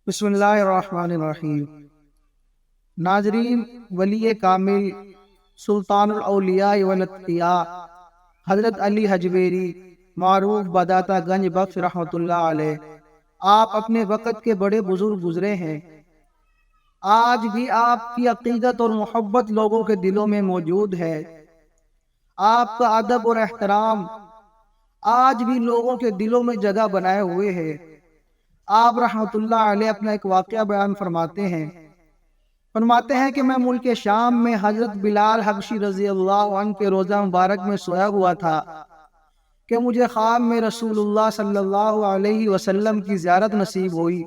بسم اللہ الرحمن الرحیم۔ ناظرین، ولی کامل سلطان الاولیاء والاتقیاء حضرت علی حجویری معروف بداتا گنج بخش رحمۃ اللہ علیہ، آپ اپنے وقت کے بڑے بزرگ گزرے ہیں۔ آج بھی آپ کی عقیدت اور محبت لوگوں کے دلوں میں موجود ہے۔ آپ کا ادب اور احترام آج بھی لوگوں کے دلوں میں جگہ بنائے ہوئے ہے۔ آپ رحمۃ اللہ علیہ اپنا ایک واقعہ بیان فرماتے ہیں کہ میں ملک شام میں حضرت بلال حبشی رضی اللہ عنہ کے روضہ مبارک میں سویا ہوا تھا کہ مجھے خواب میں رسول اللہ صلی اللہ علیہ وسلم کی زیارت نصیب ہوئی۔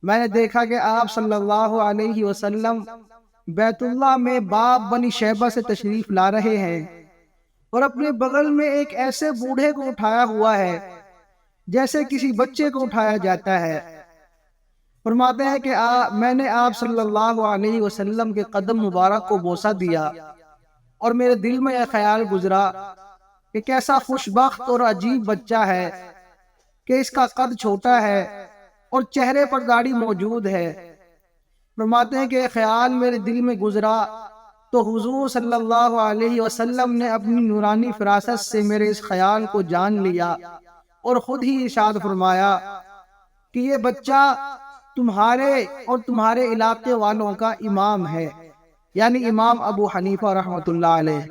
میں نے دیکھا کہ آپ صلی اللہ علیہ وسلم بیت اللہ میں باب بنی شیبہ سے تشریف لا رہے ہیں اور اپنے بغل میں ایک ایسے بوڑھے کو اٹھایا ہوا ہے جیسے کسی بچے کو اٹھایا جاتا ہے۔ فرماتے ہیں کہ میں نے آپ صلی اللہ علیہ وسلم کے قدم مبارک کو بوسہ دیا اور میرے دل میں یہ خیال گزرا کہ کیسا خوش بخت اور عجیب بچہ ہے کہ اس کا قد چھوٹا ہے اور چہرے پر داڑھی موجود ہے۔ فرماتے ہیں کہ یہ خیال میرے دل میں گزرا تو حضور صلی اللہ علیہ وسلم نے اپنی نورانی فراست سے میرے اس خیال کو جان لیا اور خود ہی ارشاد فرمایا کہ یہ بچہ تمہارے اور تمہارے علاقے والوں کا امام ہے، یعنی امام ابو حنیفہ رحمۃ اللہ علیہ۔